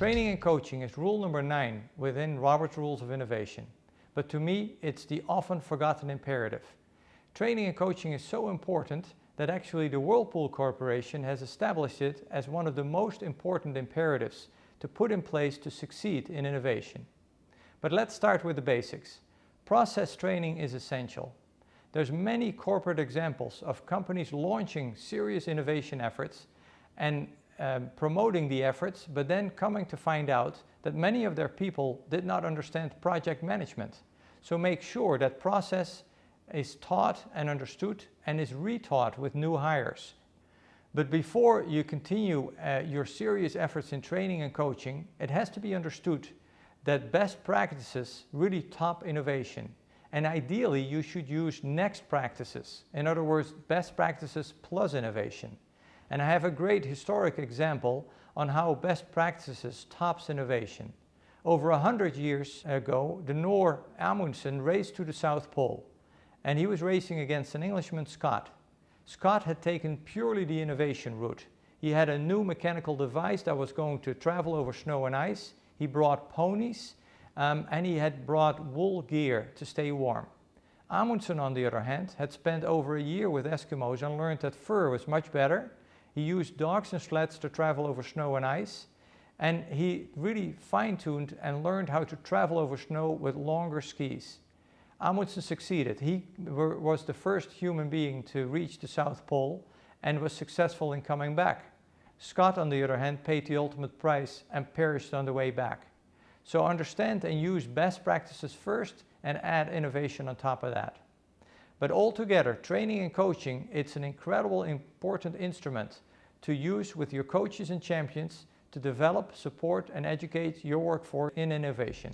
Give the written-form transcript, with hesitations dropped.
Training and coaching is rule number 9 within Robert's Rules of Innovation. But to me, it's the often forgotten imperative. Training and coaching is so important that actually the Whirlpool Corporation has established it as one of the most important imperatives to put in place to succeed in innovation. But let's start with the basics. Process training is essential. There's many corporate examples of companies launching serious innovation efforts and promoting the efforts, but then coming to find out that many of their people did not understand project management. So make sure that process is taught and understood and is retaught with new hires. But before you continue your serious efforts in training and coaching, it has to be understood that best practices really top innovation. And ideally, you should use next practices. In other words, best practices plus innovation. And I have a great historic example on how best practices tops innovation. Over 100 years ago, the Noor Amundsen raced to the South Pole. And he was racing against an Englishman, Scott. Scott had taken purely the innovation route. He had a new mechanical device that was going to travel over snow and ice. He brought ponies and he had brought wool gear to stay warm. Amundsen, on the other hand, had spent over a year with Eskimos and learned that fur was much better. He used dogs and sleds to travel over snow and ice. And he really fine-tuned and learned how to travel over snow with longer skis. Amundsen succeeded. He was the first human being to reach the South Pole and was successful in coming back. Scott, on the other hand, paid the ultimate price and perished on the way back. So understand and use best practices first and add innovation on top of that. But altogether, training and coaching, it's an incredible important instrument to use with your coaches and champions to develop, support and educate your workforce in innovation.